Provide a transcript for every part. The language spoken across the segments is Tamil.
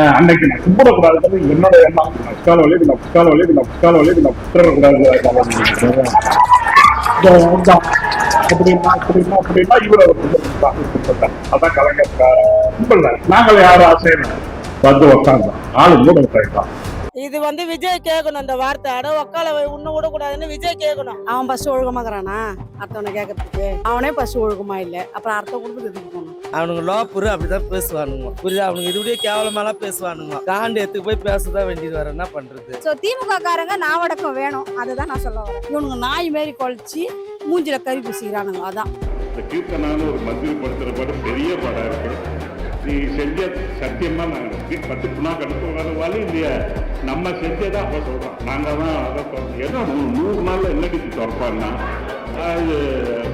அன்னைக்கு நான் கும்பிடக்கூடாது என்னோட எண்ணம். புஷ்கால வழி புஷ்கால வழி புஷ்கால வழி விட்டுறக்கூடாது அப்படின்னா இவரை அதான் கலைஞர் கும்பிடல. நாங்கள் யாரும் ஆசையில வந்து உட்காந்தோம். ஆளு கூட உட்காந்துட்டான். இது விஜய் கேட்கணும் இந்த வார்த்தை. அட ஒக்கால உன்ன விடக்கூடாதுன்னு விஜய் கேட்கணும். அவன் பஸ் ஒழுக்கமாக்குறானா அடுத்தவனை கேட்கறதுக்கு? அவனே பஸ் ஒழுக்கமா இல்ல, அப்புறம் அடுத்த குடும்பத்துக்கு போகணும். அவனுங்க லோப்புரு அப்படிதான் பேசுவானுங்க. புரியுதா? அவனுக்கு இதுடைய கேவலமாலாம் பேசுவானுங்க. காண்டு எடுத்து போய் பேசதான் வேண்டியது வர என்ன பண்றது? சோ திமுக காரங்க நாவடக்கம் வேணும், அதுதான் நான் சொல்ல வரேன். இவனுங்க நாய் மாரி கொலைச்சி மூஞ்சில கறி பூசிக்கிறானுங்க. அதான் இந்த கீர்த்தனான ஒரு மத்தியில் படுத்துற படம் பெரிய படம் இருக்கு. நீ செஞ்ச சத்தியமா நாங்கள் 10 புனா கடுப்பு வழி இல்லையா? நம்ம செஞ்சதா அப்ப சொல்றோம். நாங்க தான் அதை ஏதோ 100 நாள்ல என்னடி திறப்பான்னா அது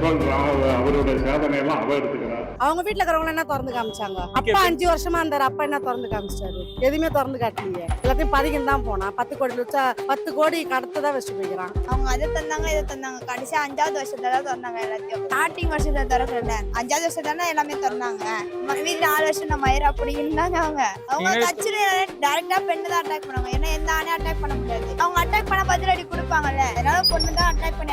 சொல்றோம். அவரோட சாதனையெல்லாம் அவ எடுத்துக்கிறான். அவங்க வீட்டுல இருக்கிறவங்க என்ன திறந்து காமிச்சாங்க? அப்பா 5 வருஷமா இருந்தாரு, அப்பா என்ன திறந்து காமிச்சாரு? எதுவுமே திறந்து காட்டலையே. எல்லாத்தையும் பதுக்கின்னு தான் போனா. 10 கோடி வச்சா 10 கோடி கடத்ததான் வச்சுட்டு போய்க்கிறான். அவங்க அதை தந்தாங்க இதை தந்தாங்க, கடைசி 5வது வருஷத்துல திறந்தாங்க எல்லாத்தையும். ஸ்டார்டிங் வருஷத்துல திறக்கல, 5வது வருஷத்துல எல்லாமே திறந்தாங்க. வீட்டுல 4 வருஷம் நம்ம மயிர் அப்படி இருந்தாங்க. அவங்க கட்சியில டைரக்டா பெண்ணு தான் அட்டாக் பண்ணுவாங்க. ஏன்னா எந்த ஆணையும் அட்டாக் பண்ண முடியாது. அவங்க அட்டாக் பண்ண பதிலடி கொடுப்பாங்கல்ல, அதனால பொண்ணு தான் அட்டாக் பண்ணி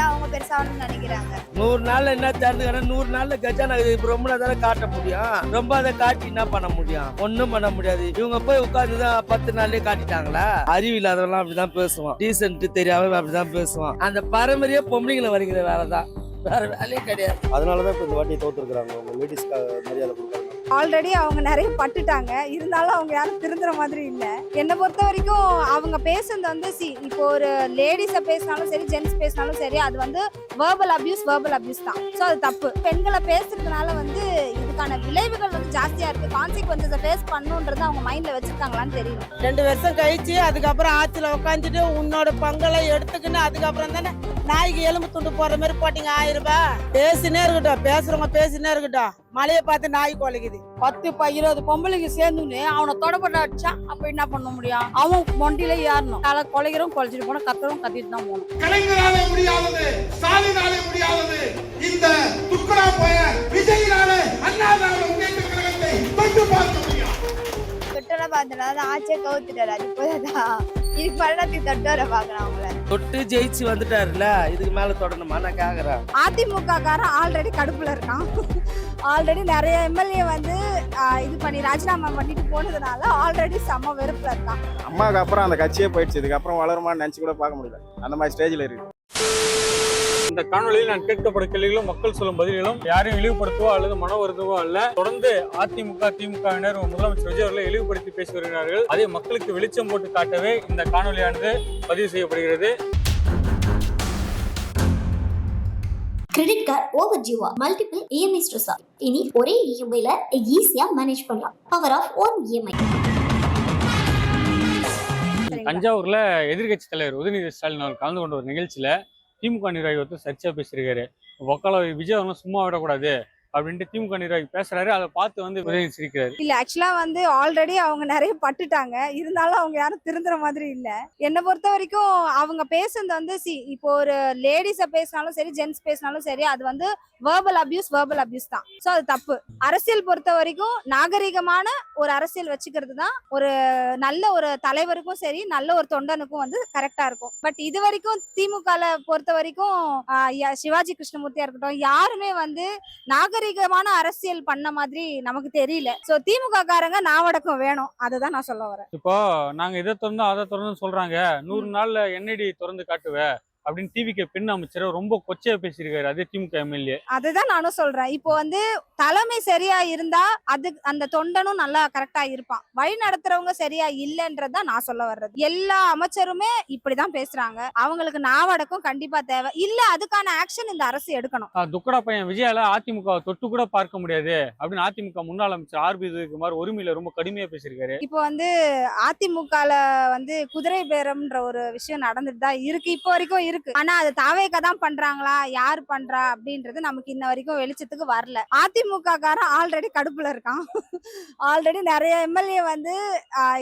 அவங்க பெருசாகணும்னு நினைக்கிறாங்க. 100 நாள்ல என்ன திறந்துக்கிற? 100 நாள்ல கஜானா ரொம்ப தானே காட்ட முடியும். ரொம்ப அதை காட்டி என்ன பண்ண முடியும்? ஒண்ணும் பண்ண முடியாது. இவங்க போய் உட்கார்ந்துதான் 10 நாள்லயே காட்டிட்டாங்களா? அறிவு இல்லாதவெல்லாம் அப்படிதான் பேசுவான். டீசென்ட் தெரியாம அப்படிதான் பேசுவான். அந்த பாரம்பரிய பொம்பளைங்களை வருகிற வேலைதான், வேற வேலையே கிடையாது. அதனாலதான் இப்ப இந்த வாட்டி தோத்துருக்காங்க. லேடிஸ் மரியாதை கொடுக்குறாங்க. ஆல்ரெடி அவங்க நிறைய பட்டுட்டாங்க, இருந்தாலும் அவங்க யாரும் திருந்துற மாதிரி இல்ல. என்னை பொறுத்த வரைக்கும் அவங்க பேசுறது இப்போ ஒரு லேடிஸ பேசினாலும் சரி, ஜென்ஸ் பேசினாலும் சரி, அது வேர்பல் அபியூஸ் தான். ஸோ அது தப்பு. பெண்களை பேசுறதுனால இதுக்கான விளைவுகள் ஜாஸ்தியா இருக்கு. கான்சிக்வன்சஸை ஃபேஸ் பண்ணுன்றது அவங்க மைண்ட்ல வச்சிருக்காங்களான்னு தெரியல. 2 வருஷம் கழிச்சு அதுக்கப்புறம் ஆட்சியில உட்காந்துட்டு உன்னோட பங்களை எடுத்துக்கின்னு அதுக்கப்புறம் தானே நாய்க்கு எலும்பு துண்டு போற மாதிரி போட்டீங்க 1000 ரூபாய். பேசினே இருக்கட்டும், பேசுறவங்க பேசினே இருக்கட்டும். மழையை பார்த்து நாய் குலைக்குது. 10 20 பொம்பளைக்கு சேர்ந்துன்னு அவனை தொடப்பட்ட அடிச்சா அப்ப என்ன பண்ண முடியும்? அவன் மொண்டியில ஏறணும். தலை கொலைக்கிறோம், கொலைச்சிட்டு போன கத்துறோம், கத்திட்டு தான் போகணும். கலைஞராலே முடியாதது, ஸ்டாலினாலே முடியாதது, இந்த துக்கடா போய விஜயினாலே அண்ணாதாரோட முன்னேற்ற கழகத்தை தொட்டு பார்க்க முடியும். தொட்டரை பார்த்தனால ஆட்சியை கவுத்துட்டாரு. அது போதான் இதுக்கு பள்ளத்துக்கு தொட்டரை பாக்குறான். அவங்கள தொட்டு ஜெயிச்சு வந்துட்டாருல, இதுக்கு மேல தொடரணுமா நான் கேக்குறேன். அதிமுக காரன் ஆல்ரெடி கடுப்புல இருக்கான். ஆல்ரெடி நிறைய எம்எல்ஏ இது பண்ணி ராஜினாமா பண்ணிட்டு போனதுனால ஆல்ரெடி செம்ம வெறுப்புல இருக்கான். அம்மாவுக்கு அப்புறம் அந்த கட்சியே போயிடுச்சு. இதுக்கப்புறம் வளருமான்னு நினைச்சு கூட பார்க்க முடியல. அந்த மாதிரி ஸ்டேஜ்ல இருக்கு. இந்த காணொலியில் நான் கேட்கப்படும் கேள்விகளும் மக்கள் சொல்லும் பதில்களும் யாரையும் இழிவுபடுத்தவோ அல்லது மன வருத்தவோ அல்ல. தொடர்ந்து அதிமுக திமுகவினர் முதலமைச்சர் விஜய் அவர்களை இழிவுபடுத்தி பேசி வருகிறார்கள். அதை மக்களுக்கு வெளிச்சம் போட்டு காட்டவே இந்த காணொலியானது பதிவு செய்யப்படுகிறது. கிரெடிட் கார்டு ஓவர் ஜியூவா, மல்டிபிள் இஎம்ஐ ஸ்ட்ரெஸ்ஸா? இனி ஒரே இஎம்ஐல ஈஸியா மேனேஜ் பண்ணலாம். Power of one EMI. தஞ்சாவூர்ல எதிர்கட்சி தலைவர் உதயநிதி ஸ்டாலின் அவர் கலந்து கொண்ட ஒரு நிகழ்ச்சியில திமுக நிர்வாகி ஒருத்தர் சர்ச்சா பேசியிருக்காரு. வக்கால விஜய் அவர்களும் சும்மா விடக்கூடாது அப்படின்ட்டு திமுக நிர்வாகி பேசுறாரு. அதை பார்த்து உதயநிதி சிரிக்கிறாரு. இல்ல, ஆக்சுவலா ஆல்ரெடி அவங்க நிறைய பட்டுட்டாங்க, இருந்தாலும் அவங்க யாரும் திருந்துற மாதிரி இல்ல. என்னை பொறுத்த வரைக்கும் அவங்க பேசுறது இப்போ ஒரு லேடிஸ பேசினாலும் சரி, ஜென்ஸ் பேசினாலும் சரி, அது வேர்பல் அபியூஸ் தான். சோ அது தப்பு. அரசியல் பொறுத்த வரைக்கும் நாகரிகமான ஒரு அரசியல் வச்சுக்கிறது தான் ஒரு நல்ல ஒரு தலைவருக்கும் சரி, நல்ல ஒரு தொண்டனுக்கும் கரெக்டா இருக்கும். பட் இது வரைக்கும் திமுக பொறுத்த வரைக்கும் சிவாஜி கிருஷ்ணமூர்த்தியா இருக்கட்டும், யாருமே நாகரிகமான அரசியல் பண்ண மாதிரி நமக்கு தெரியல. சோ திமுக காரங்க நாவடக்கம் வேணும், அதுதான் நான் சொல்ல வரேன். இப்போ நாங்க இதை திறந்தோம் அதை திறந்து சொல்றாங்க. 100 நாள்ல என்னடி திறந்து காட்டுவ அப்படின்னு டிவிக்கு பெண் அமைச்சர் ரொம்ப கொச்சையா பேசியிருக்காரு. அதே திமுக எம்எல்ஏ. அதுதான் நானும் சொல்றேன். இப்போ தலைமை சரியா இருந்தா அந்த தொண்டனும் நல்லா கரெக்டா இருப்பான். வழி நடத்துறவங்க சரியா இல்லன்றதா நான் சொல்ல வர்றது. எல்லா அமைச்சருமே இப்படிதான் பேசுறாங்க. அவங்களுக்கு நாவடக்கம் கண்டிப்பா தேவை. இல்ல அதுக்கான ஆக்ஷன் இந்த அரசு எடுக்கணும். துக்கடா பையன் விஜயால அதிமுக தொட்டு கூட பார்க்க முடியாது அப்படின்னு அதிமுக முன்னாள் அமைச்சர் ஆர்பி குமார் உரிமையில ரொம்ப கடுமையா பேசியிருக்காரு. இப்போ அதிமுகல குதிரை பேரம்ன்ற ஒரு விஷயம் நடந்துட்டு தான் இருக்கு. இப்போ வரைக்கும் இருக்கு. இருக்கு. ஆனா அது தாவேக்கா தான் பண்றாங்களா, யார் பண்றா அப்படின்றது நமக்கு இன்ன வரைக்கும் வெளிச்சத்துக்கு வரல. அதிமுக காரன் ஆல்ரெடி கடுப்புல இருக்கான். ஆல்ரெடி நிறைய எம்எல்ஏ வந்து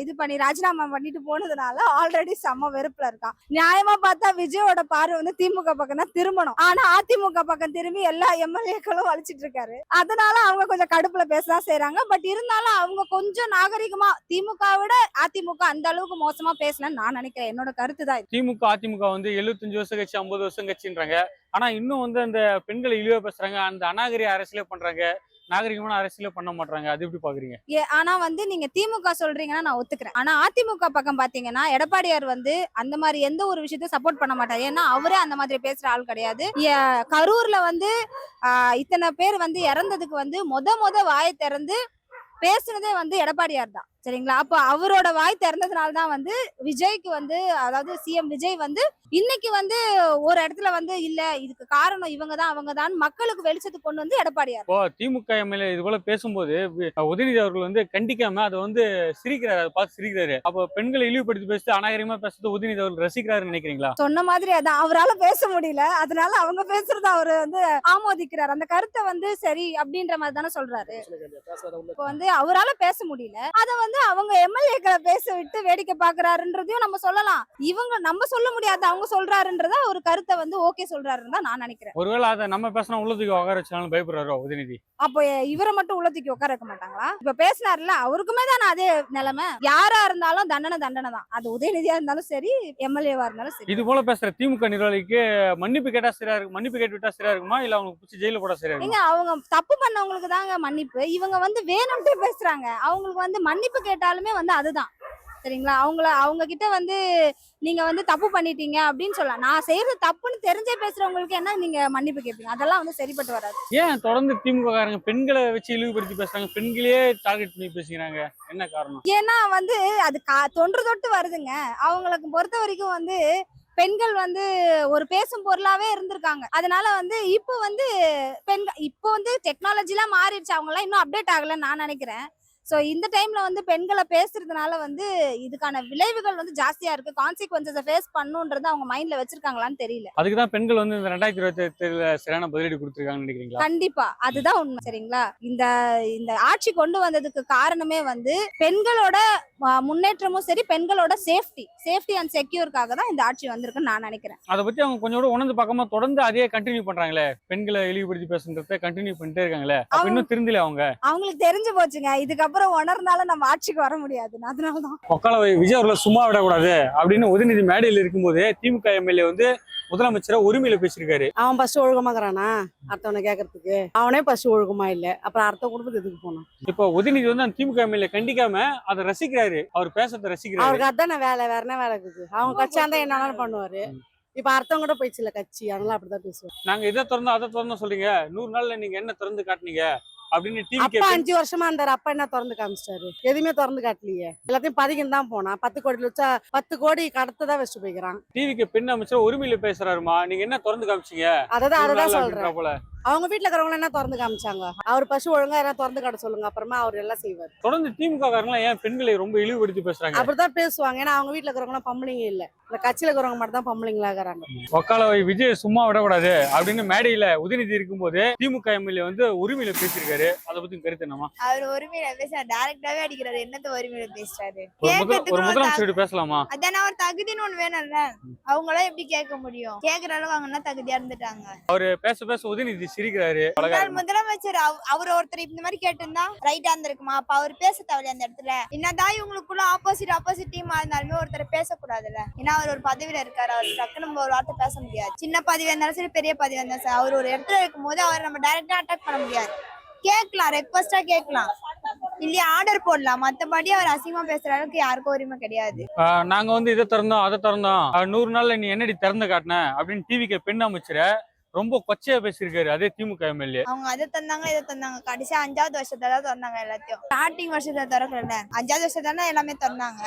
இது பண்ணி ராஜினாமா பண்ணிட்டு போனதுனால ஆல்ரெடி செம்ம வெறுப்புல இருக்கான். நியாயமா பார்த்தா விஜயோட பார்வை வந்து திமுக பக்கம் தான் திரும்பணும். ஆனா அதிமுக பக்கம் திரும்பி எல்லா எம்எல்ஏக்களும் வலிச்சிட்டு இருக்காரு. அதனால அவங்க கொஞ்சம் கடுப்புல பேசதான் செய்யறாங்க. பட் இருந்தாலும் அவங்க கொஞ்சம் நாகரிகமா திமுக விட அதிமுக அந்த அளவுக்கு மோசமா பேசலன்னு நான் நினைக்கிறேன். என்னோட கருத்து தான் இது. திமுக அதிமுக வந்து 75 வருஷம் கட்சி 50 வருஷம் கட்சின்றாங்க. ஆனா இன்னும் வந்து அந்த பெண்களை இழிவா பேசுறாங்க, அந்த அநாகரிக அரசியலே பண்றாங்க, நாகரிகமான அரசியலே பண்ண மாட்டாங்க. அது எப்படி பாக்குறீங்க? ஆனா வந்து நீங்க திமுக சொல்றீங்கன்னா நான் ஒத்துக்கிறேன். ஆனா அதிமுக பக்கம் பாத்தீங்கன்னா எடப்பாடியார் வந்து அந்த மாதிரி எந்த ஒரு விஷயத்தையும் சப்போர்ட் பண்ண மாட்டார். ஏன்னா அவரே அந்த மாதிரி பேசுற ஆள் கிடையாது. கரூர்ல வந்து இத்தனை பேர் வந்து இறந்ததுக்கு வந்து முத வாயை திறந்து பேசுனதே வந்து எடப்பாடியார் தான். சரிங்களா? அப்போ அவரோட வாய் திறந்ததுனால தான் வந்து விஜய்க்கு வந்து, அதாவது சிஎம் விஜய் வந்து இன்னைக்கு வந்து ஒரு இடத்துல வந்து இல்ல இதுக்கு காரணம் இவங்க தான் அவங்க தான் மக்களுக்கு வெளிச்சத்துக்கு கொண்டு வந்து எடப்பாடியார். இப்போ திமுக எம்எல்ஏ இது போல பேசும்போது உதயநிதி அவர்கள் வந்து கண்டிக்காம அதை வந்து சிரிக்கிறாரு, அதை பார்த்து சிரிக்கிறாரு. அப்போ பெண்களை இழிவுபடுத்தி பேசிட்டு அநாகரிகமா பேசுறது உதயநிதி அவர்கள் ரசிக்கிறாருன்னு நினைக்கிறீங்களா? சொன்ன மாதிரி அதான் அவரால் பேச முடியல, அதனால அவங்க பேசுறத அவரு வந்து ஆமோதிக்கிறார். அந்த கருத்தை வந்து சரி அப்படின்ற மாதிரி தானே சொல்றாரு. இப்போ வந்து அவரால் பேச முடியல, அதை வந்து அவங்க எம்எல்ஏக்களை பேச விட்டு வேடிக்கை பாக்குறாருன்றதையும் நம்ம சொல்லலாம். இவங்க நம்ம சொல்ல முடியாது, அவங்க சொல்றாருன்றத ஒரு கருத்தை வந்து ஓகே சொல்றாருன்னு தான் நான் நினைக்கிறேன். ஒருவேளை அதை நம்ம பேசினா உள்ளதுக்கு உட்கார வச்சாலும் பயப்படுறாரோ உதயநிதி? அப்போ இவரை மட்டும் உள்ளத்துக்கு உட்கார வைக்க மாட்டாங்களா? இப்ப பேசினார்ல, அவருக்குமே தானே அதே நிலைமை. யாரா இருந்தாலும் தண்டனை தான். அது உதயநிதியா இருந்தாலும் சரி, எம்எல்ஏவா இருந்தாலும் சரி. இது போல பேசுற திமுக நிர்வாகிக்கு மன்னிப்பு கேட்டா சரியா இருக்கு, மன்னிப்பு கேட்டு விட்டா சரியா இருக்குமா, இல்ல அவங்க பிடிச்சி ஜெயில போட சரியா இருக்குமா? அவங்க தப்பு பண்ணவங்களுக்கு தாங்க மன்னிப்பு. இவங்க வந்து வேணும்ட்டே பேசுறாங்க. அவங்களுக்கு வந்து மன்னிப்பு கேட்டாலுமே வந்து அதுதான். சரிங்களா? அவங்க கிட்ட வந்து நீங்க வந்து தப்பு பண்ணிட்டீங்க அப்படின்னு சொல்லலாம். நான் செய்யறது தப்புன்னு தெரிஞ்சே பேசுறவங்களுக்கு என்ன நீங்க மன்னிப்பு கேட்பீங்க? அதெல்லாம் வந்து சரிப்பட்டு வராது. ஏன் தொடர்ந்து திமுக காரங்க பெண்களை வச்சு இழிவுபடுத்தி பேசுறாங்க, பெண்களையே டார்கெட் பண்ணி பேசுறாங்க? என்ன காரணம்? ஏன்னா வந்து அது தொன்று வருதுங்க. அவங்களுக்கு பொறுத்த வரைக்கும் வந்து பெண்கள் வந்து ஒரு பேசும் பொருளாவே இருந்திருக்காங்க. அதனால வந்து இப்போ வந்து இப்போ வந்து டெக்னாலஜி எல்லாம் மாறிடுச்சு, அவங்க எல்லாம் இன்னும் அப்டேட் ஆகலன்னு நான் நினைக்கிறேன். ஸோ இந்த டைம்ல வந்து பெண்களை பேசுறதுனால வந்து இதுக்கான விளைவுகள் வந்து ஜாஸ்தியா இருக்கு. கான்சிக்வன்சஸை ஃபேஸ் பண்ணுன்றது அவங்க மைண்ட்ல வச்சிருக்காங்களான்னு தெரியல. அதுக்கு தான் பெண்கள் வந்து இந்த 2027 சரியான பதிலடி கொடுத்துருக்காங்கன்னு நினைக்கிறீங்களா? கண்டிப்பா அதுதான் உண்மை. சரிங்களா? இந்த ஆட்சி கொண்டு வந்ததுக்கு காரணமே வந்து பெண்களோட முன்னேற்றமும் சரி, பெண்களோட சேஃப்டி அண்ட் செக்யூருக்காக தான் இந்த ஆட்சி வந்திருக்குன்னு நான் நினைக்கிறேன். அதை பத்தி அவங்க கொஞ்சம் கூட உணர்ந்து பார்க்காம தொடர்ந்து அதே கண்டினியூ பண்றாங்களே, பெண்களை இழிவுபடுத்தி பேசுறத கண்டினியூ பண்ணிட்டே இருக்காங்களே, அப்ப இன்னும் திருந்தல அவங்களுக்கு தெரிஞ்சு போச்சுங்க. இதுக்கப்புறம் உணர்ந்தாலும் நம்ம ஆட்சிக்கு வர முடியாது. அதனாலதான் ஒக்கால விஜய் அவர்களை சும்மா விடக்கூடாது அப்படின்னு உதயநிதி மேடையில் இருக்கும்போது திமுக எம்எல்ஏ வந்து முதலமைச்சரை உரிமையில பேசியிருக்காரு. அவன் ஃபர்ஸ்ட் ஒழுக்கமாக்குறானா அடுத்தவனை கேட்கறதுக்கு? அவனே ஃபர்ஸ்ட் ஒழுக்கமா இல்ல, அப்புறம் அடுத்த குடும்பத்துக்கு எதுக்கு போனோம்? இப்போ உதயநிதி வந்து அந்த திமுக எம்எல்ஏ கண்டிக்காம அதை ரசிக்கிறாரு, அவர் பேசுறத ரசிக்கிறாரு. அவருக்கு அதான வேலை, வேற என்ன வேலை இருக்குது? அவங்க கட்சியா இருந்தா என்ன பண்ணுவாரு? இப்ப அர்த்தம் கூட போயிடுச்சுல கட்சி, அதனால அப்படிதான் பேசுவோம். நாங்க இதை திறந்தோம் அதை திறந்தோம் சொல்றீங்க, 100 நாள்ல நீங்க என்ன திறந்து காட்டுனீங்க அப்படின்னு அப்பா 5 வருஷமா இருந்தாரு. அப்பா என்ன திறந்து காமிச்சிட்டாரு? எதுவுமே திறந்து காட்டலையே, எல்லாத்தையும் பதுக்கின்னு தான் போனா. 10 கோடி வச்சா 10 கோடி கடத்ததான் வச்சுட்டு போய்க்கிறான். டிவிக்கு பெண் அமைச்சர் உரிமையில பேசுறாருமா, நீங்க என்ன திறந்து காமிச்சீங்க? அததான் சொல்றேன் போல. அவங்க வீட்டுல இருக்கிறவங்க என்ன திறந்து காமிச்சாங்க? அவர் பசு ஒழுங்கா என்ன திறந்து காட்ட சொல்லுங்க, அப்புறமா அவர் எல்லாம் செய்வார். தொடர்ந்து திமுக காரங்க ஏன் பெண்களை ரொம்ப இழிவுபடுத்தி பேசுறாங்க? அப்படிதான் பேசுவாங்க. ஏன்னா அவங்க வீட்டுல இருக்கிறவங்க பொம்பளைங்க இல்ல, இந்த கட்சியில இருக்கிறவங்க மட்டும் தான் பொம்பளைங்களா இருக்கிறாங்க. ஒக்கால விஜய் சும்மா விடக்கூடாது அப்படின்னு மேடையில உதயநிதி இருக்கும்போது திமுக எம்எல்ஏ வந்து உரிமையில பேசியிருக்காரு. அதை பத்தி கருத்து என்னமா? அவர் உரிமையில பேச டைரக்டாவே அடிக்கிறாரு. என்னத்த உரிமையில பேசுறாரு? ஒரு முதலமைச்சர் பேசலாமா? அதான ஒரு தகுதின்னு ஒண்ணு வேணும்ல. அவங்களாம் எப்படி கேட்க முடியும்? கேக்குற அளவுக்கு அவங்க என்ன தகுதியா இருந்துட்டாங்க. அவரு பேச உதயநிதி சிரிக்கிறாரு. முதலமைச்சர் அவர் ஒருத்தர் இந்த மாதிரி கேட்டிருந்தா ரைட்டா இருந்திருக்குமா? அப்ப அவர் பேச தேவையில்ல அந்த இடத்துல. என்னதான் இவங்களுக்குள்ள ஆப்போசிட் டீமா இருந்தாலுமே ஒருத்தர் பேசக்கூடாதுல்ல. ஏன்னா அவர் ஒரு பதவியில இருக்காரு, அவர் டக்குன்னு நம்ம ஒரு வார்த்தை பேச முடியாது. சின்ன பதவி இருந்தாலும் சரி, பெரிய பதவி இருந்தாலும் சரி, அவர் ஒரு இடத்துல இருக்கும் போது அவரை நம்ம டைரக்டா அட்டாக் பண்ண முடியாது. கேட்கலாம், ரெக்வஸ்டா கேட்கலாம், இல்லையா ஆர்டர் போடலாம். மத்தபடி அவர் அசிங்கமா பேசுற அளவுக்கு யாருக்கும் உரிமை கிடையாது. நாங்க வந்து இதை திறந்தோம் அதை திறந்தோம், 100 நாள்ல நீ என்னடி திறந்து காட்டின அப்படின்னு டிவிக்கு பெண் அமைச்சரை ரொம்ப கொச்சையா பேசியிருக்காரு அதே திமுக எம்எல்ஏ. அவங்க அதை தந்தாங்க இதை தந்தாங்க, கடைசி 5வது வருஷத்துல தான் திறந்தாங்க எல்லாத்தையும். ஸ்டார்டிங் வருஷத்துல திறக்கல, 5வது வருஷம் தானே எல்லாமே திறந்தாங்க.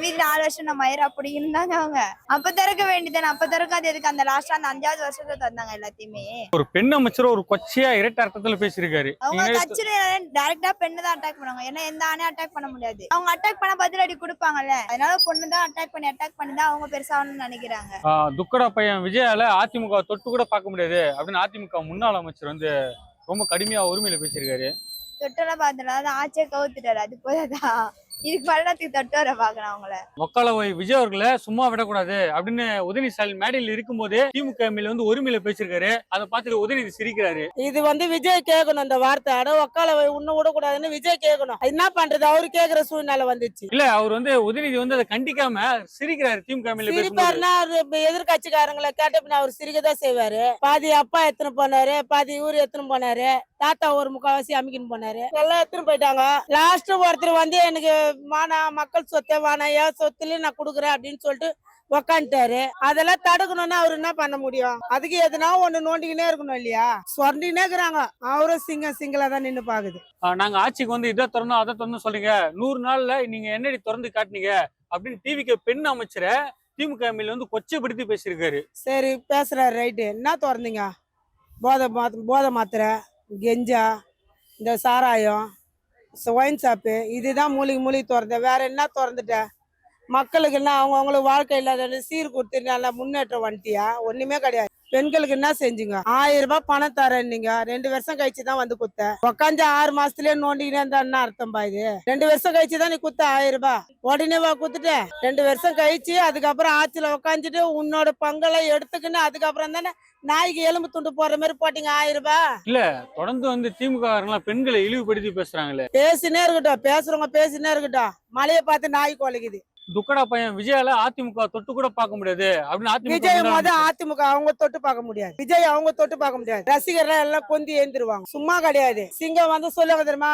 மீதி 4 வருஷம் நம்ம மயிர் அப்படின்னு இருந்தாங்க அவங்க. அப்ப திறக்க வேண்டியதானே, அப்ப திறக்காது எதுக்கு அந்த லாஸ்டா அந்த 5வது வருஷத்துல திறந்தாங்க எல்லாத்தையுமே. ஒரு பெண் அமைச்சர் ஒரு கொச்சையா இரட்ட அர்த்தத்துல பேசியிருக்காரு. அவங்க கட்சியில டைரக்டா பெண்ணு தான் அட்டாக் பண்ணுவாங்க, ஏன்னா எந்த ஆணையும் அட்டாக் பண்ண முடியாது. அவங்க அட்டாக் பண்ண பதிலடி கொடுப்பாங்கல்ல, அதனால பொண்ணு தான் அட்டாக் பண்ணி தான் அவங்க பெருசாகணும்னு நினைக்கிறாங்க. துக்கடா பையன் விஜயால அதிமுக தொட்டு கூட பார்க்க முடியாது அப்படின்னு அதிமுக முன்னாள் அமைச்சர் வந்து ரொம்ப கடுமையா உரிமையில பேசியிருக்காரு. தொட்டெல்லாம் பார்த்தா ஆட்சியை கவுத்துட்டாரு, அது போதாதான் இதுக்கு பள்ளத்துக்கு தொட்டு வர பாக்கணும் அவங்கள. மக்களவை விஜய் அவர்களை சும்மா விடக்கூடாது அப்படின்னு உதயநிதி ஸ்டாலின் மேடையில் இருக்கும் போதே திமுக எம்எல்ஏ வந்து உரிமையில பேசியிருக்காரு. அதை பார்த்துட்டு உதயநிதி சிரிக்கிறாரு. இது வந்து விஜய் கேட்கணும் அந்த வார்த்தை, அட ஒக்காலவை உன்ன விடக்கூடாதுன்னு விஜய் கேட்கணும். என்ன பண்றது, அவரு கேக்குற சூழ்நிலை வந்துச்சு. இல்ல அவர் வந்து உதயநிதி வந்து அதை கண்டிக்காம சிரிக்கிறாரு. திமுக எம்எல்ஏ சிரிப்பாருன்னா எதிர்கட்சிக்காரங்களை கேட்ட அவர் சிரிக்கதான் செய்வாரு. பாதி அப்பா எத்தனை போனாரு, பாதி இவரு எத்தனை போனாரு, தாத்தா ஒரு முக்காவாசி அமைக்கின்னு போனாரு, எல்லாம் எடுத்துன்னு போயிட்டாங்க. லாஸ்ட் ஒருத்தர் வந்து எனக்கு வானா மக்கள் சொத்தை வானா ஏன் சொத்துல நான் குடுக்குறேன் அப்படின்னு சொல்லிட்டு உக்காந்துட்டாரு. அதெல்லாம் தடுக்கணும்னா அவரு என்ன பண்ண முடியும்? அதுக்கு எதுனா ஒண்ணு நோண்டிக்கினே இருக்கணும் இல்லையா? சொரண்டினே இருக்கிறாங்க. அவரும் சிங்கிளா தான் நின்னு பாக்குது. நாங்க ஆட்சிக்கு வந்து இதை திறந்தோம் அதை திறந்து சொல்றீங்க, 100 நாள்ல நீங்க என்னடி திறந்து காட்டினீங்க அப்படின்னு டிவிக்கு பெண் அமைச்சரை திமுக எம்எல்ஏ வந்து கொச்சைப்படுத்தி பேசியிருக்காரு. சரி பேசுறாரு, ரைட்டு. என்ன திறந்தீங்க? போதை மாத்திரை, கெஞ்சா, இந்த சாராயம், ஒயின் ஷாப்பு, இதுதான் மூலிகை திறந்த. வேற என்ன திறந்துட்ட? மக்களுக்கு என்ன அவங்களுக்கு வாழ்க்கை இல்லாத சீர் கொடுத்து நல்லா முன்னேற்றம் வந்துட்டியா? ஒண்ணுமே கிடையாது. பெண்களுக்கு என்ன செஞ்சுங்க? 1000 ரூபாய் பணம் தரேன், நீங்க 2 வருஷம் கழிச்சுதான் வந்து குத்த. உக்காந்து 6 மாசத்துலயே நோண்டிக்கினே இருந்தா என்ன அர்த்தம் பாயுது? 2 வருஷம் கழிச்சுதான் நீ குத்த 1000 ரூபாய். உடனே வா குத்துட்ட. 2 வருஷம் கழிச்சு அதுக்கப்புறம் ஆட்சியில உக்காந்துட்டு உன்னோட பங்கெல்லாம் எடுத்துக்கின்னு அதுக்கப்புறம் தானே நாய்க்கு எலும்பு துண்டு போடுற மாதிரி போட்டீங்க 1000 ரூபாய். இல்ல தொடர்ந்து வந்து திமுக பெண்களை இழிவுபடுத்தி பேசுறாங்களே. பேசினே இருக்கட்டும், பேசுறவங்க பேசினே இருக்கட்டும். மழையை பார்த்து நாய் குலைக்குது. துக்கடா பையன் விஜயால அதிமுக தொட்டு கூட பார்க்க முடியாது அப்படின்னு விஜய் அதிமுக அதிமுக அவங்க தொட்டு பார்க்க முடியாது. விஜய் அவங்க தொட்டு பார்க்க முடியாது. ரசிகர்கள் எல்லாம் கொந்தி ஏந்திருவாங்க. சும்மா கிடையாது. சிங்கம் வந்து சொல்லுங்க தெரியுமா,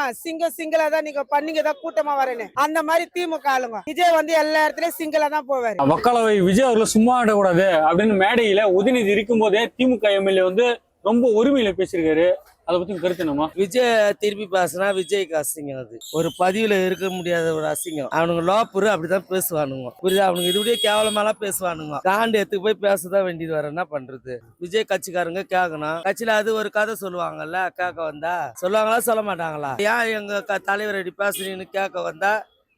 சிங்கிளா தான் நீங்க பண்ணீங்க தான் கூட்டமா வரேன்னு. அந்த மாதிரி திமுக ஆளுங்க. விஜய் வந்து எல்லா இடத்துலயும் சிங்கிளா தான் போவாரு. மக்களவை விஜய் அவர்களை சும்மா விடக்கூடாது அப்படின்னு மேடையில உதயநிதி இருக்கும் போதே திமுக எம்எல்ஏ வந்து ரொம்ப உரிமையில பேசியிருக்காரு. அதை பத்தி கருத்து என்னமா? விஜய் திருப்பி பேசினா விஜய்க்கு அசிங்கம். அது ஒரு பதிவுல இருக்க முடியாத ஒரு அசிங்கம். அவனுங்க லோப்பரு அப்படிதான் பேசுவானுங்க. புரியுதா? அவனுங்க இதுபடியே கேவலமாலாம் பேசுவானுங்க. காண்டு எடுத்துக்கு போய் பேசதான் வேண்டியது வர என்ன பண்றது? விஜய் கட்சிக்காரங்க கேட்கணும். கட்சியில அது ஒரு கதை சொல்லுவாங்கல்ல, கேட்க வந்தா சொல்லுவாங்களா சொல்ல மாட்டாங்களா? ஏன் எங்க தலைவர் எப்படி பேசுறீங்கன்னு கேட்க வந்தா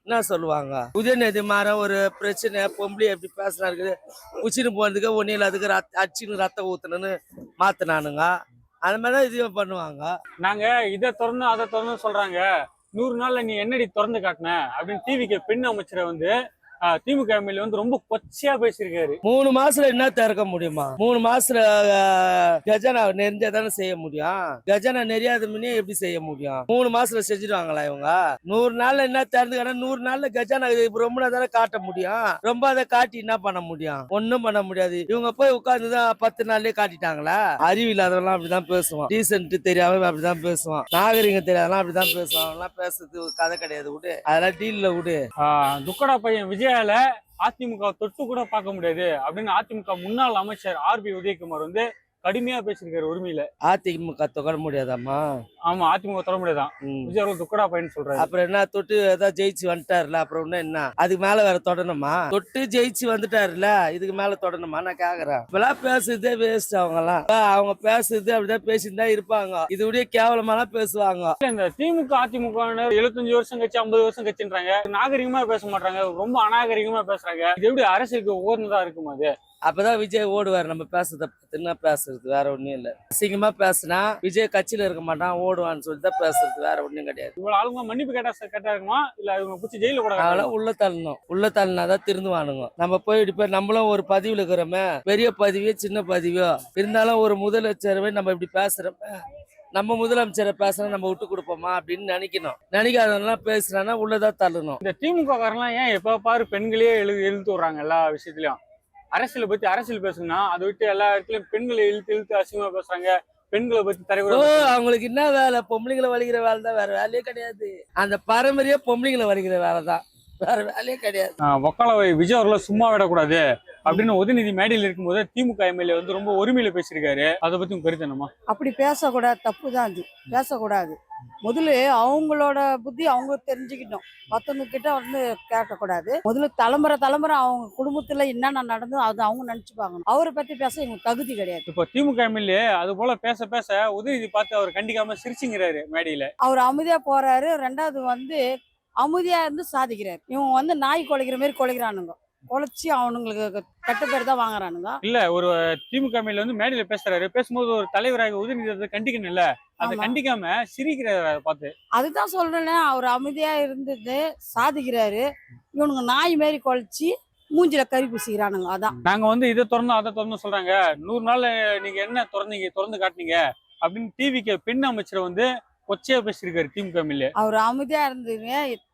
என்ன சொல்லுவாங்க? உதயநிதி மாற ஒரு பிரச்சனை, பொம்பளை எப்படி பேசினா இருக்குது, உச்சின்னு போனதுக்கு ஒன்னில் அதுக்கு அச்சின்னு ரத்தம் ஊத்தணும்னு மாத்தினானுங்க. அந்த மாதிரிதான் இதையும் பண்ணுவாங்க. நாங்க இதை திறந்து அதை திறந்து சொல்றாங்க, 100 நாள்ல நீ என்னடி திறந்து காட்டின அப்படின்னு டிவிக்கு பெண் அமைச்சரை வந்து திமுக எம்எல்ஏ வந்து ரொம்ப கொச்சையா பேசியிருக்காரு. 3 மாசத்துல என்ன திறக்க முடியுமா? 3 மாசத்துல கஜானா நெறிஞ்சாதானே செய்ய முடியும். கஜானா நெறியாத முன்னே எப்படி செய்ய முடியும்? 3 மாசத்துல செஞ்சிருவாங்களா இவங்க? 100 நாள்ல என்ன திறந்துக்கான 100 நாள்ல கஜானா ரொம்ப தானே காட்ட முடியும். ரொம்ப அதை காட்டி என்ன பண்ண முடியும்? ஒண்ணும் பண்ண முடியாது. இவங்க போய் உட்கார்ந்துதான் 10 நாள்லயே காட்டிட்டாங்களா? அறிவு இல்லாதவெல்லாம் அப்படிதான் பேசுவான். டீசென்ட் தெரியாம அப்படிதான் பேசுவான். நாகரிகம் தெரியாதெல்லாம் அப்படிதான் பேசுவான். அவங்களாம் பேசுறது கதை கிடையாது. விடு, அதெல்லாம் டீல்ல விடு. துக்கடா பையன் விஜயால அதிமுக தொட்டு கூட பார்க்க முடியாது அப்படின்னு அதிமுக முன்னாள் அமைச்சர் RB உதயகுமார் வந்து கடுமையா பேசியிருக்காரு உரிமையில. அதிமுக தொட முடியாதாமா? ஆமா, அதிமுக தொட முடியாதான். விஜய் அவர்கள் துக்கடா பையன் சொல்றாரு. அப்புறம் என்ன தொட்டு ஏதாவது ஜெயிச்சு வந்துட்டாருல, அப்புறம் என்ன அதுக்கு மேல வேற தொடணுமா? தொட்டு ஜெயிச்சு வந்துட்டாருல, இதுக்கு மேல தொடணுமா? நான் கேக்குறேன். இப்பெல்லாம் பேசுறதே வேஸ்ட். அவங்க பேசுறது அப்படிதான் பேசிட்டு தான் இருப்பாங்க. இதுடைய கேவலமாலாம் பேசுவாங்க. இந்த திமுக அதிமுக 75 வருஷம் கட்சி 50 வருஷம் கட்சின்றாங்க. நாகரிகமா பேச மாட்டாங்க, ரொம்ப அநாகரிகமா பேசுறாங்க. இது எப்படி அரசியலுக்கு உகந்ததா இருக்கும்? அது அப்பதான் விஜய் ஓடுவார். நம்ம பேசுறத பத்தினா பேசுறது வேற ஒண்ணும் இல்ல. அசிங்கமா பேசினா விஜய் கட்சியில இருக்க மாட்டான், ஓடுவான்னு சொல்லிட்டு தான் பேசுறது, வேற ஒண்ணும் கிடையாது. இவ்வளவு ஆளுங்க மன்னிப்பு கேட்டா இருக்குமா, இல்ல இவங்க பிடிச்சி ஜெயில கூட அதெல்லாம் உள்ள தள்ளினாதான் திருந்துவானுங்க. நம்ம போயிட்டு போய் நம்மளும் ஒரு பதிவுல இருக்கிறோமே, பெரிய பதிவோ சின்ன பதிவோ இருந்தாலும் ஒரு முதலமைச்சரவை நம்ம இப்படி பேசுறோமே, நம்ம முதலமைச்சரை பேசுறோம் நம்ம விட்டு கொடுப்போமா அப்படின்னு நினைக்கணும். நினைக்காதவங்கலாம் பேசுறான்னா உள்ளதான் தள்ளணும். இந்த திமுக காரெல்லாம் ஏன் எப்ப பாரு பெண்களே இழுத்து விடுறாங்க எல்லா விஷயத்திலயும்? அரசியலை பத்தி அரசியல் பேசுனா அதை விட்டு எல்லா இடத்துலயும் பெண்களை இழுத்து அசிங்கமா பேசுறாங்க. பெண்களை பத்தி தரைக்குற அவங்களுக்கு என்ன வேலை? பொம்பளைங்களை வலிக்கிற வேலை தான், வேற வேலையே கிடையாது. அந்த பாரம்பரிய பொம்பளைங்களை வலிக்கிற வேலை தான், வேற வேலையே கிடையாது. மக்களவை விஜய் அவர்களை சும்மா விடக்கூடாது அப்படின்னு உதயநிதி மேடையில் இருக்கும்போது திமுக எம்எல்ஏ வந்து ரொம்ப ஒருமையில பேசியிருக்காரு. அதை பத்தி உங்க கருத்து என்னமா? அப்படி பேசக்கூடாது, தப்பு தான் அது, பேசக்கூடாது. முதல்ல அவங்களோட புத்தி அவங்க தெரிஞ்சுக்கிட்டோம், மற்றவங்க கிட்ட வந்து கேட்கக்கூடாது. முதல்ல தலைமுறை அவங்க குடும்பத்துல என்னென்ன நடந்தோ அது அவங்க நினைச்சுப்பாங்க. அவரை பத்தி பேச இவங்க தகுதி கிடையாது. இப்போ திமுக எம்எல்ஏ அது போல பேச பேச உதயநிதி பார்த்து அவர் கண்டிக்காம சிரிச்சுங்கிறாரு மேடையில. அவர் அமைதியா போறாரு, ரெண்டாவது வந்து அமைதியா இருந்து சாதிக்கிறாரு. இவங்க வந்து நாய் குலைக்கிற மாதிரி குலைக்கிறானுங்க, குலைச்சி அவனுங்களுக்கு கெட்ட பேர் தான் வாங்குறானுங்க. இல்ல, ஒரு திமுக எம்எல்ஏ வந்து மேடையில பேசுறாரு, பேசும்போது ஒரு தலைவராக உதயநிதி அதை கண்டிக்கணும் இல்ல, அதை கண்டிக்காம சிரிக்கிறாரு. அதை பார்த்து அதுதான் சொல்றேன்னு, அவர் அமைதியா இருந்தது சாதிக்கிறாரு. இவனுங்க நாய் மாரி குலைச்சி மூஞ்சில கறி பூசிக்கிறானுங்க. அதான் நாங்க வந்து இதை திறந்தோம் அதை திறந்தோம் சொல்றாங்க. 100 நாள் நீங்க என்ன திறந்து காட்டினீங்க அப்படின்னு டிவிக்கு பெண் அமைச்சரை வந்து கொச்சையா பேசியிருக்காரு திமுக எம்எல்ஏ. அவர் அமைதியா இருந்துங்க,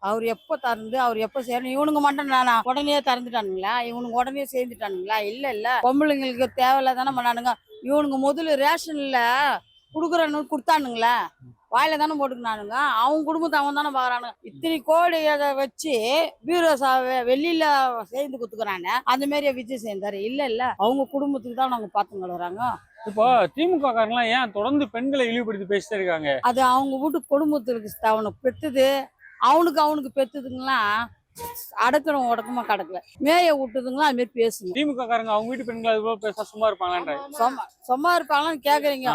அவர் எப்போ திறந்து அவர் எப்போ செய்யணும். இவனுங்க மட்டும் நானா உடனே திறந்துட்டானுங்களா, இவனுங்க உடனே சேர்ந்துட்டானுங்களா? இல்ல பொம்பளைங்களுக்கு தேவையில்ல தானே பண்ணானுங்க. இவனுங்க முதல்ல ரேஷன்ல குடுக்குறன்னு கொடுத்தானுங்களா, வாயில தானே போட்டுக்கினானுங்க. அவங்க குடும்பத்தை அவன் தானே பாக்குறானுங்க. இத்தனை கோடி அதை வச்சு பீரோ வெளியில சேர்ந்து குத்துக்கிறானே, அந்த மாதிரியே விஜய் சேர்ந்தாரு. இல்ல அவங்க குடும்பத்துக்கு தான் நாங்க பாத்துங்க வராங்க. இப்போ திமுக காரங்களாம் ஏன் தொடர்ந்து பெண்களை இழிவுபடுத்தி பேசிட்டே இருக்காங்க? அது அவங்க வீட்டு குடும்பத்துக்கு அவனுக்கு பெத்துது, அவனுக்கு பெத்துதுங்களா அடக்கணும் உடக்கமா கிடக்கல, மேய விட்டுதுங்களா அது மாதிரி பேசுங்க. திமுக காரங்க அவங்க வீட்டு பெண்கள் அது போல பேச சும்மா இருப்பாங்களான்ற? சும்மா இருப்பாங்களான்னு கேக்குறீங்க.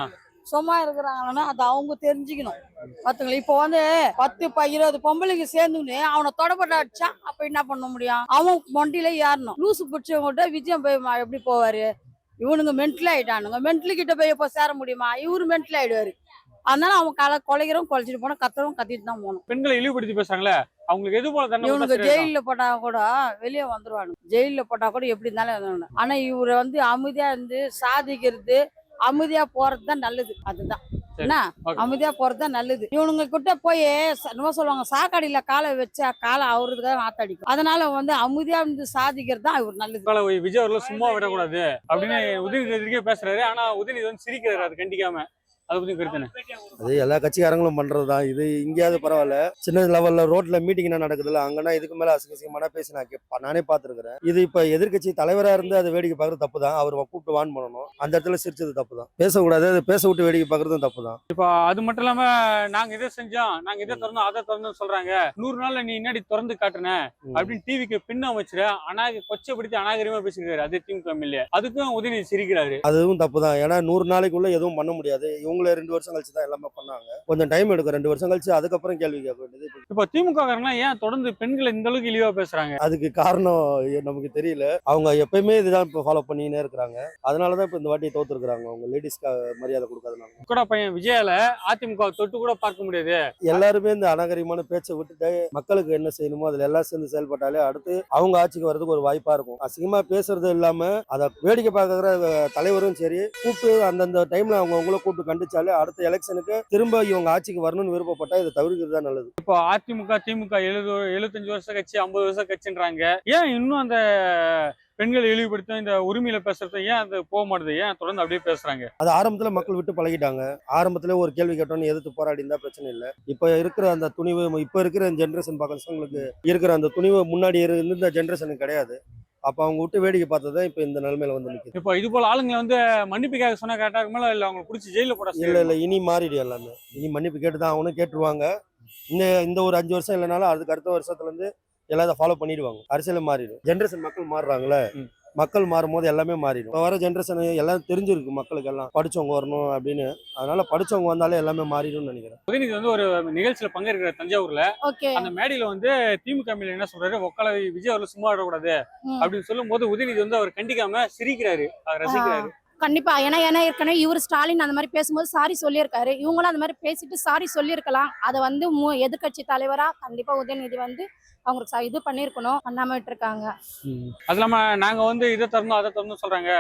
சும்மா இருக்கிறாங்கன்னா அது அவங்க தெரிஞ்சுக்கணும். பாத்துங்களா, இப்போ வந்து 10 20 பொம்பளைங்க சேர்ந்துன்னு அவனை தொடப்பட்ட அடிச்சா அப்ப என்ன பண்ண முடியும்? அவன் மொண்டியில ஏறணும். லூசு பிடிச்சவங்கிட்ட விஜயம் போய் எப்படி போவாரு? இவனுங்க மென்டல் ஆயிட்டானுங்க. மென்டலு கிட்ட போய் எப்போ சேர முடியுமா? இவரு மென்டல் ஆயிடுவாரு. அதனால அவன் குலைக்கிறோம், குலைச்சிட்டு போனா கத்துறோம், கத்திட்டு தான் போகணும். பெண்களை இழிவுபடுத்தி பேசுறாங்களே, அவங்களுக்கு எது போல தண்டனை? இவனுக்கு ஜெயில போட்டா கூட வெளியே வந்துருவானு, ஜெயில போட்டா கூட எப்படி இருந்தாலும். ஆனா இவரை வந்து அமைதியா இருந்து சாதிக்கிறது, அமைதியா போறது தான் நல்லது. அதுதான் என்ன, அமைதியா போறதுதான் நல்லது. இவனுங்க கிட்ட போய் என்ன சொல்லுவாங்க, சாக்காடியில காலை வச்சா காலை அவருக்காக ஆத்தடிக்கும். அதனால வந்து அமைதியா இருந்து சாதிக்கிறது தான் இவர் நல்லது. விஜய் அவர்கள் சும்மா விடக்கூடாது அப்படின்னு உதயநிதி பேசுறாரு. ஆனா உதயநிதி வந்து சிரிக்கிறாரு அது கண்டிக்காம. அதை பத்தி கருத்து? அது எல்லா கட்சிக்காரங்களும் பண்றது தான். இது இங்கேயாவது பரவாயில்ல, சின்ன லெவல்ல ரோட்ல மீட்டிங் என்ன நடக்குதுல்ல, அங்கன்னா இதுக்கு மேல அசிங்கமான பேசி நானே பார்த்துருக்கிறேன். இது இப்ப எதிர்கட்சி தலைவரா இருந்து அதை வேடிக்கை பார்க்கறது தப்பு தான். அவர் கூப்பிட்டு வான் பண்ணணும், அந்த இடத்துல சிரிச்சது தப்பு தான். பேசக்கூடாது, அதை பேச விட்டு வேடிக்கை பார்க்கறதும் தப்பு தான். இப்ப அது மட்டும் இல்லாம நாங்க இதை செஞ்சோம், நாங்க இதை திறந்தோம் அதை திறந்தோம் சொல்றாங்க. 100 நாள்ல நீ என்னடி திறந்து காட்டுன அப்படின்னு டிவிக்கு பின்ன அமைச்சர கொச்சப்படுத்தி அநாகரிகமா பேசிருக்காரு அதே திமுக எம்எல்ஏ. அதுக்கும் உதயநிதி சிரிக்கிறாரு. அதுவும் தப்பு தான். ஏன்னா 100 நாளைக்குள்ள எதுவும் பண்ண முடியாது. இவங்கள 2 வருஷம் கழிச்சு தான் எல்லாமே பண்ணாங்க. கொஞ்சம் டைம் எடுக்கும், 2 வருஷம் கழிச்சு அதுக்கப்புறம் கேள்வி கேட்க வேண்டியது. இப்ப திமுக காரங்களாம் ஏன் தொடர்ந்து பெண்களை இந்த அளவுக்கு இழிவா பேசுறாங்க? அதுக்கு காரணம் நமக்கு தெரியல. அவங்க எப்பயுமே இதுதான் இப்ப ஃபாலோ பண்ணினே இருக்கிறாங்க. அதனாலதான் இப்ப இந்த வாட்டி தோத்துருக்காங்க. அவங்க லேடிஸ்க்கு மரியாதை கொடுக்காதனால. கூட பையன் விஜயால அதிமுக தொட்டு கூட பார்க்க முடியாது. எல்லாருமே இந்த அநாகரிகமான பேச்சை விட்டுட்டு மக்களுக்கு என்ன செய்யணுமோ அதுல எல்லாம் சேர்ந்து செயல்பட்டாலே அடுத்து அவங்க ஆட்சிக்கு வர்றதுக்கு ஒரு வாய்ப்பா இருக்கும். அசிங்கமா பேசுறது இல்லாம அதை வேடிக்கை பார்க்கிற தலைவரும் சரி கூப்பிட்டு அந்தந்த டைம்ல அவங்கள கூப்பிட்டு கண்டிச்சாலே அடுத்த எலெக்ஷனுக்கு திரும்ப இவங்க ஆட்சிக்கு வரணும்னு விருப்பப்பட்டா இதை தவிர்க்கிறது தான் நல்லது. இப்போ அதிமுக திமுக 75 வருஷம் கட்சி 50 வருஷம் கட்சின்றாங்க. ஏன் இன்னும் அந்த பெண்களை இழிவுபடுத்தும் இந்த உரிமையில பேசுறது ஏன் அது போக மாட்டுது? ஏன் தொடர்ந்து அப்படியே பேசுறாங்க? அது ஆரம்பத்துல மக்கள் விட்டு பழகிட்டாங்க. ஆரம்பத்துல ஒரு கேள்வி கேட்டோன்னு எதிர்த்து போராடி இருந்தா பிரச்சனை இல்லை. இப்ப இருக்கிற அந்த துணிவு, இப்ப இருக்கிற ஜென்ரேஷன் பசங்களுக்கு இருக்கிற அந்த துணிவு முன்னாடி இருந்த ஜென்ரேஷனுக்கு கிடையாது. அப்ப அவங்க விட்டு வேடிக்கை பார்த்ததான் இப்ப இந்த நிலைமையில வந்து நிக்குது. இப்போ இது போல ஆளுங்களை வந்து மன்னிப்புக்காக சொன்னா கரெக்டா இருக்குமா, இல்ல அவங்க பிடிச்சி ஜெயில போட? இல்ல இனி மாறிடும் எல்லாமே. இனி மன்னிப்பு கேட்டுதான் அவனும் கேட்டுருவாங்க. இந்த ஒரு 5 வருஷம் இல்லைனாலும் அதுக்கு அடுத்த வருஷத்துல இருந்து எல்லாத்தையும் ஃபாலோ பண்ணிடுவாங்க. அரசியல் மாறிடும். ஜென்ரேஷன் மக்கள் மாறுறாங்களே, மக்கள் மாறும் போது எல்லாமே மாறிடும். இப்போ வர ஜென்ரேஷன் எல்லாம் தெரிஞ்சிருக்கு, மக்களுக்கு எல்லாம் படிச்சவங்க வரணும் அப்படின்னு. அதனால படிச்சவங்க வந்தாலே எல்லாமே மாறிடும்னு நினைக்கிறேன். உதயநிதி வந்து ஒரு நிகழ்ச்சியில பங்கேற்கிற தஞ்சாவூர்ல, அந்த மேடையில வந்து திமுக எம்எல்ஏ என்ன சொல்றாரு, ஒக்கால விஜய் அவர்கள் சும்மா விடக்கூடாது அப்படின்னு சொல்லும் போது உதயநிதி வந்து அவர் கண்டிக்காம சிரிக்கிறாரு, ரசிக்கிறாரு. கண்டிப்பா. ஏன்னா ஏற்கனவே இவர் ஸ்டாலின் அந்த மாதிரி பேசும்போது சாரி சொல்லியிருக்காரு. இவங்களும் அந்த மாதிரி பேசிட்டு சாரி சொல்லியிருக்கலாம். அதை வந்து எதிர்கட்சி தலைவரா கண்டிப்பா உதயநிதி வந்து அவங்களுக்கு இது பண்ணிருக்கணும், பண்ணாம விட்டுருக்காங்க. அது இல்லாம நாங்க வந்து இதை திறந்தோம் அதை திறந்தோம் சொல்றாங்க.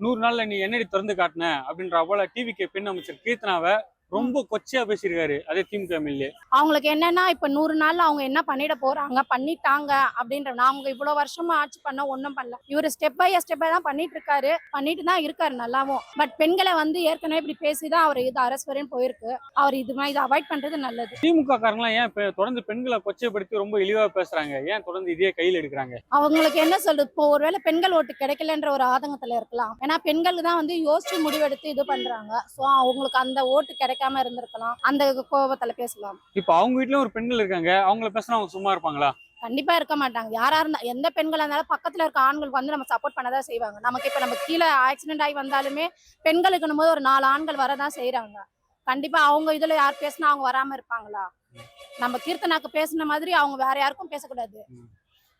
100 நாள்ல நீ என்னடி திறந்து காட்டின அப்படின்ற போல டிவிக்கு பெண் அமைச்சர் கீர்த்தனாவை ரொம்ப கொச்சையா பேசியிருக்காரு அதே திமுக எம்எல்ஏ. அவங்களுக்கு என்னன்னா இப்ப 100 நாள்ல அவங்க என்ன பண்ணிட போறாங்க, பண்ணிட்டாங்க அப்படின்ற. அவங்க இவ்வளவு வருஷமா ஆட்சி பண்ண ஒண்ணும் பண்ணல. இவரு ஸ்டெப் பை தான் பண்ணிட்டு தான் இருக்காரு நல்லாவும். பட் பெண்களை வந்து ஏற்கனவே இப்படி பேசிதான் அவர் இது அரசு வரையும் போயிருக்கு. அவர் இது மாதிரி இதை அவாய்ட் பண்றது நல்லது. திமுக காரங்களாம் ஏன் தொடர்ந்து பெண்களை கொச்சைப்படுத்தி ரொம்ப இழிவா பேசுறாங்க? ஏன் தொடர்ந்து இதே கையில் எடுக்கிறாங்க? அவங்களுக்கு என்ன சொல்றது, இப்போ ஒருவேளை பெண்கள் ஓட்டு கிடைக்கலன்ற ஒரு ஆதங்கத்துல இருக்கலாம். ஏன்னா பெண்கள் தான் வந்து யோசிச்சு முடிவெடுத்து இது பண்றாங்க. சோ அவங்களுக்கு அந்த ஓட்டு கிடைக்காம இருந்திருக்கலாம், அந்த கோபத்துல பேசலாம். இப்ப அவங்க வீட்லயும் ஒரு பெண்கள் இருக்காங்க, அவங்கள பேசினா அவங்க சும்மா இருப்பாங்களா? கண்டிப்பா இருக்க மாட்டாங்க. யாரா இருந்தா எந்த பெண்களா இருந்தாலும் பக்கத்துல இருக்க ஆண்களுக்கு வந்து நம்ம சப்போர்ட் பண்ணதான் செய்வாங்க. நமக்கு இப்ப நம்ம கீழே ஆக்சிடென்ட் ஆகி வந்தாலுமே பெண்களுக்கு போது ஒரு 4 ஆண்கள் வரதான் செய்யறாங்க. கண்டிப்பா அவங்க இதுல யார் பேசினா அவங்க வராம இருப்பாங்களா? நம்ம கீர்த்தனாக்கு பேசின மாதிரி அவங்க வேற யாருக்கும் பேசக்கூடாது.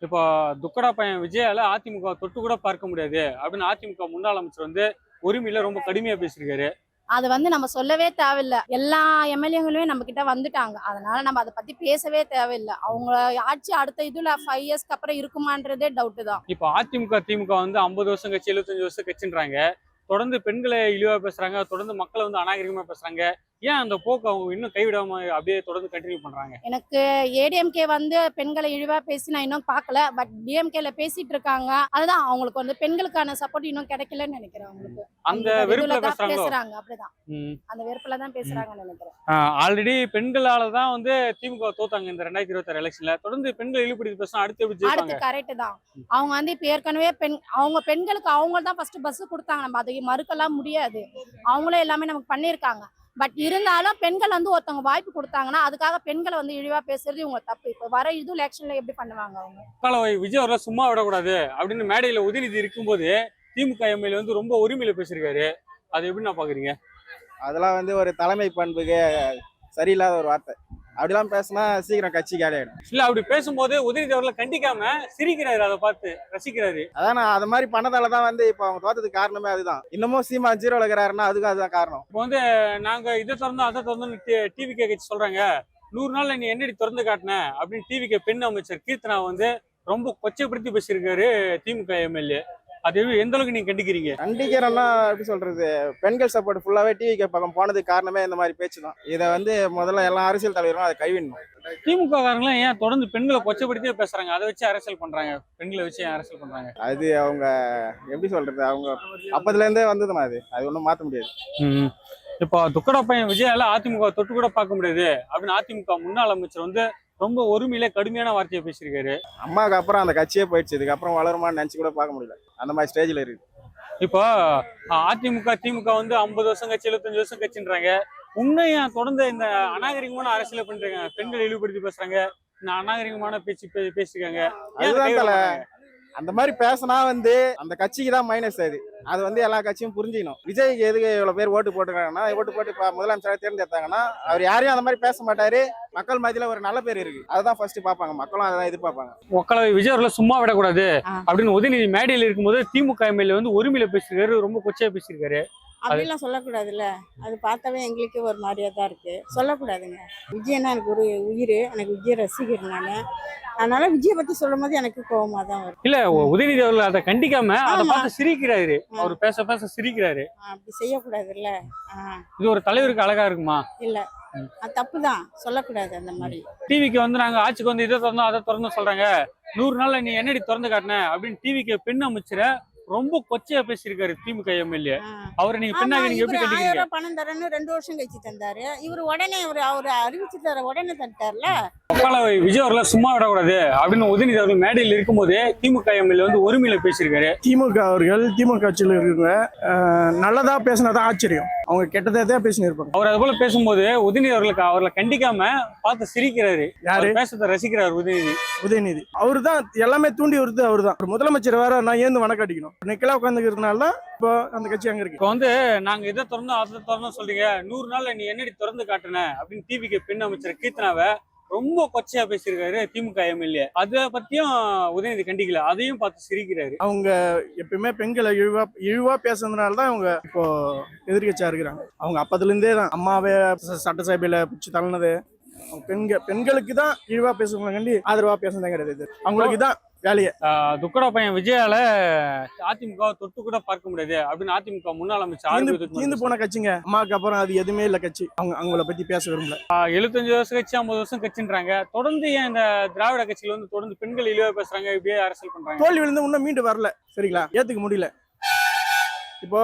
இப்போ துக்கடா பையன் விஜயால அதிமுக தொட்டு கூட பார்க்க முடியாது அப்படின்னு அதிமுக முன்னாள் அமைச்சர் வந்து உரிமையில ரொம்ப கடுமையா பேசியிருக்காரு. அது வந்து நம்ம சொல்லவே தேவையில்லை. எல்லா எம்எல்ஏங்களுமே நம்ம கிட்ட வந்துட்டாங்க. அதனால நம்ம அதை பத்தி பேசவே தேவையில்லை. அவங்க ஆட்சி அடுத்த இதுல 5 இயர்ஸ்க்கு அப்புறம் இருக்குமான்றதே டவுட் தான். இப்போ அதிமுக திமுக வந்து 50 வருஷம் கட்சி 75 வருஷம் கட்சின்றாங்க. தொடர்ந்து பெண்களை இழிவா பேசுறாங்க, தொடர்ந்து மக்களை வந்து அநாகரிகமா பேசுறாங்க. ஏன் அந்த போக்கு அவங்க இன்னும் கைவிடாம அப்படியே தொடர்ந்து கண்டினியூ பண்றாங்க? எனக்கு ஏடிஎம்கே வந்து பெண்களை இழிவா பேசி நான் இன்னும் பார்க்கல. பட் டிஎம்கேல பேசிட்டு இருக்காங்க. அதுதான் அவங்களுக்கு வந்து பெண்களுக்கான சப்போர்ட் இன்னும் கிடைக்கலன்னு நினைக்கிறேன். அவங்களுக்கு அந்த வெறுப்புல பேசுறாங்க. அப்படிதான் அந்த வெறுப்புல தான் பேசுறாங்கன்னு நினைக்கிறேன். ஆல்ரெடி பெண்களால தான் வந்து திமுக தோத்தாங்க இந்த 2026 எலெக்ஷன்ல. தொடர்ந்து பெண்கள் இழிவுபடுத்தி பேசினா அடுத்து எப்படி ஜெயிப்பாங்க? கரெக்ட் தான். அவங்க வந்து இப்ப ஏற்கனவே அவங்க பெண்களுக்கு அவங்க தான் ஃபர்ஸ்ட் பஸ் கொடுத்தாங்க. நம்ம அதை மறுக்கலாம் முடியாது. அவங்களே எல்லாமே நமக்கு பண்ணியிருக்காங்க. பட் இருந்தாலும் பெண்கள் வந்து ஒருத்தவங்க வாய்ப்பு கொடுத்தாங்கன்னா அதுக்காக பெண்களை வந்து இழிவா பேசுறது இவங்க தப்பு. இப்ப வர இது எலெக்ஷன்ல எப்படி பண்ணுவாங்க அவங்க? விஜய் அவரை சும்மா விடக்கூடாது அப்படின்னு மேடையில உதயநிதி இருக்கும்போது திமுக எம்எல்ஏ வந்து ரொம்ப உரிமையில பேசியிருக்காரு. அது எப்படி நான் பாக்குறீங்க? அதெல்லாம் வந்து ஒரு தலைமை பண்புக்கு சரியில்லாத ஒரு வார்த்தை. அப்படிலாம் பேசினா சீக்கிரம் கட்சி காலியாயிடும். இல்ல அப்படி பேசும்போது உதயநிதி அவர்களை கண்டிக்காம சிரிக்கிறாரு, அதை பார்த்து ரசிக்கிறாரு. அதான் அது மாதிரி பண்ணதாலதான் வந்து இப்ப அவங்க தோத்ததுக்கு காரணமே அதுதான். இன்னமும் சீமா 0 இருக்கிறாருன்னா அதுதான் காரணம். இப்போ வந்து நாங்க இதை திறந்தோம் அதை திறந்தோம் டிவிகே கட்சி சொல்றாங்க. 100 நாள்ல நீ என்னடி திறந்து காட்டின அப்படின்னு டிவிகே பெண் அமைச்சர் கீர்த்தனா வந்து ரொம்ப கொச்சைப்படுத்தி பேசியிருக்காரு திமுக எம்எல்ஏ. அது எந்த அளவுக்கு நீங்க கண்டிக்கிறீங்க? கண்டிக்கிறேன்னா எப்படி சொல்றது, பெண்கள் சப்போர்ட் ஃபுல்லாவே டிவிக்கு பக்கம் போனதுக்கு காரணமே இந்த மாதிரி பேச்சு தான். இதை வந்து முதல்ல எல்லா அரசியல் தலைவரும் அதை கைவிடணும். திமுக காரங்களாம் ஏன் தொடர்ந்து பெண்களை கொச்சப்படுத்தியே பேசுறாங்க? அதை வச்சு அரசியல் பண்றாங்க, பெண்களை வச்சு அரசியல் பண்றாங்க. அது அவங்க எப்படி சொல்றது, அவங்க அப்பதுல இருந்தே வந்ததுமா, அது ஒன்றும் மாற்ற முடியாது. இப்போ துக்கடா பையன் விஜயால அதிமுக தொட்டு கூட பார்க்க முடியாது அப்படின்னு அதிமுக முன்னாள் அமைச்சர் வந்து ரொம்ப ஒருமையில கடுமையான வார்த்தையை பேசியிருக்காரு. அம்மாவுக்கு அப்புறம் அந்த கட்சியே போயிடுச்சு, இதுக்கப்புறம் வளருமான்னு நினைச்சு கூட பார்க்க முடியல. அந்த மாதிரி ஸ்டேஜ்ல இருக்கு. இப்போ அதிமுக திமுக வந்து 50 வருஷம் கட்சி 75 வருஷம் கட்சின்றாங்க. உண்மையும் தொடர்ந்து இந்த அநாகரிகமான அரசியலை பண்றாங்க, பெண்கள் இழிவுபடுத்தி பேசுறாங்க, இந்த அநாகரிகமான பேச்சு பேசிருக்காங்க. அந்த மாதிரி பேசினா வந்து அந்த கட்சிக்கு தான் மைனஸ். அது வந்து எல்லா கட்சியும் புரிஞ்சுக்கணும். விஜய்க்கு எதுக்கு இவ்வளவு பேர் ஓட்டு போட்டுருக்காங்கன்னா, ஓட்டு போட்டு முதலமைச்சராக தேர்ந்தெடுத்தாங்கன்னா அவர் யாரையும் அந்த மாதிரி பேச மாட்டாரு. மக்கள் மத்தியில ஒரு நல்ல பேர் இருக்கு, அதுதான் ஃபர்ஸ்ட் பார்ப்பாங்க. மக்களும் அதான் எதிர்பார்ப்பாங்க. மக்களை விஜய் அவர்களை சும்மா விடக்கூடாது அப்படின்னு உதயநிதி மேடையில் இருக்கும்போது திமுக எம்எல்ஏ வந்து ஒருமையில பேசியிருக்காரு, ரொம்ப கொச்சையா பேசியிருக்காரு. அப்படிலாம் சொல்லக்கூடாதுல்ல. அது பார்த்தாவே எங்களுக்கு ஒரு மாதிரியா தான் இருக்கு. சொல்லக்கூடாதுங்க. விஜயனா எனக்கு ஒரு உயிர். எனக்கு விஜய் ரசிகர் நான். அதனால விஜயை பத்தி சொல்லும் போது எனக்கு கோபமா தான் வரும். இல்ல உதயநிதி அவர்கள் அதை கண்டிக்காம அதை பார்த்து சிரிக்கிறாரு. அவர் பேச பேச சிரிக்கிறாரு. அப்படி செய்யக்கூடாதுல்ல. இது ஒரு தலைவருக்கு அழகா இருக்குமா? இல்ல, அது தப்புதான். சொல்லக்கூடாது அந்த மாதிரி. டிவிக்கு வந்து நாங்க ஆட்சிக்கு வந்து இதை திறந்தோம் அதை திறந்தோம் சொல்றாங்க. 100 நாள்ல நீ என்னடி திறந்து காட்டின அப்படின்னு டிவிக்கு பெண் அமைச்சரை ரொம்ப கொச்சையா பேசியிருக்காரு திமுக எம்எல்ஏ. அவரை நீங்க பெண்ணாக நீங்க எப்படி கண்டிக்கிறீங்க? 1000 ரூபாய் பணம் தரேன்னு 2 வருஷம் கழிச்சு தந்தாரு. இவர் உடனே அவர் அறிவிச்சுட்டாரு, உடனே தந்துட்டார்ல. விஜய் அவர்களை சும்மா விடக்கூடாது அப்படின்னு உதயநிதி அவர்கள் மேடையில் இருக்கும்போது திமுக எம்எல்ஏ வந்து ஒருமையில பேசியிருக்காரு. திமுக அவர்கள் திமுக கட்சியில் இருக்கிறவங்க நல்லதா பேசினதான் ஆச்சரியம். அவங்க கெட்டதே பேசினு இருப்பாங்க. அவர் அது போல பேசும்போது உதயநிதி அவர்களை கண்டிக்காம பார்த்து சிரிக்கிறாரு. யாரு பேசுறத ரசிக்கிறார் உதயநிதி. அவரு தான் எல்லாமே தூண்டி வருது. அவரு தான் முதலமைச்சர் வேற. நான் ஏந்து வணக்கம் அடிக்கணும். நிக்கலா உட்காந்துக்கிறதுனால தான் இப்போ அந்த கட்சி அங்க இருக்கு. இப்போ வந்து நாங்க இதை திறந்தோம் அதை திறந்தோம் சொல்றீங்க. 100 நாள்ல நீ என்னடி திறந்து காட்டுன அப்படின்னு டிவிக்கு பெண் அமைச்சர் கீர்த்தனாவை ரொம்ப கொச்சையா பேசியிருக்காரு திமுக எம்எல்ஏ. அதை பத்தியும் உதயநிதி கண்டிக்கல, அதையும் பார்த்து சிரிக்கிறாரு. அவங்க எப்பயுமே பெண்களை இழிவா பேசுறதுனால தான் அவங்க இப்போ எதிர்கட்சியா இருக்கிறாங்க. அவங்க அப்பதுல இருந்தே தான் அம்மாவே சட்டசபையில பிடிச்சி தள்ளினது பெண்களுக்கு தான் இழிவா பேசுறவங்க கண்டி ஆதரவா பேசுறதே கிடையாது. அவங்களுக்கு தான் வேலையை. துக்கடா பையன் விஜயால அதிமுக தொட்டு கூட பார்க்க முடியாது அப்படின்னு அதிமுக முன்னாள் அமைச்சர் தீர்ந்து போன கட்சிங்க. அம்மாவுக்கு அப்புறம் அது எதுவுமே இல்ல கட்சி. அவங்கள பத்தி பேச விரும்பல. 75 வருஷம் கட்சி 50 வருஷம் கட்சின்றாங்க. தொடர்ந்து ஏன் இந்த திராவிட கட்சியில வந்து தொடர்ந்து பெண்கள் இழிவா பேசுறாங்க, இப்படியே அரசியல் பண்றாங்க? தோல்வி விழுந்து இன்னும் மீண்டு வரல. சரிங்களா, ஏத்துக்க முடியல. இப்போ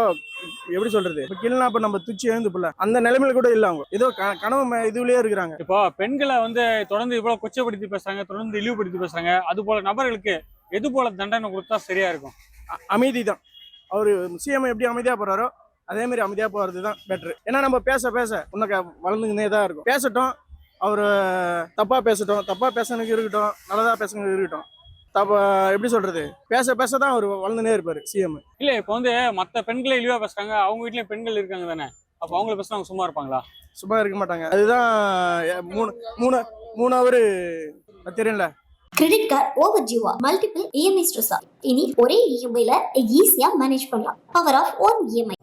எப்படி சொல்றது, இப்போ கீழே இப்ப நம்ம துச்சி எழுந்து போல அந்த நிலைமையில கூட இல்ல. அவங்க ஏதோ கனவு இதுலயே இருக்கிறாங்க. இப்போ பெண்களை வந்து தொடர்ந்து இவ்வளவு கொச்சப்படுத்தி பேசுறாங்க, தொடர்ந்து இழிவுபடுத்தி பேசுறாங்க. அது போல நபர்களுக்கு எது போல தண்டனை கொடுத்தா சரியா இருக்கும்? அமைதி தான். அவரு சிஎம் எப்படி அமைதியா போறாரோ அதே மாதிரி அமைதியா போறது தான் பெட்டர். ஏன்னா நம்ம பேச பேச உனக்கு வளர்ந்துக்கினே தான் இருக்கும். பேசட்டும், அவரு தப்பா பேசட்டும், தப்பா பேசணுக்கு இருக்கட்டும், நல்லதா பேசணுக்கு இருக்கட்டும். எப்படி சொல்றது, பேச பேசதான் அவர் வளர்ந்துனே இருப்பாரு சிஎம். இல்ல இப்போ வந்து மத்த பெண்களை இழிவா பேசுறாங்க, அவங்க வீட்லயும் பெண்கள் இருக்காங்க தானே, அப்ப அவங்கள பேசினா அவங்க சும்மா இருப்பாங்களா? சும்மா இருக்க மாட்டாங்க. அதுதான் 3 ஹவர் தெரியல. கிரெடிட் கார்டு ஓவர் ஜீவா மல்டிபிள் இஎம்ஐ ஸ்ட்ரெஸ். இனி ஒரே இஎம்ஐல ஈஸியா மேனேஜ் பண்ணலாம். Power of one EMI.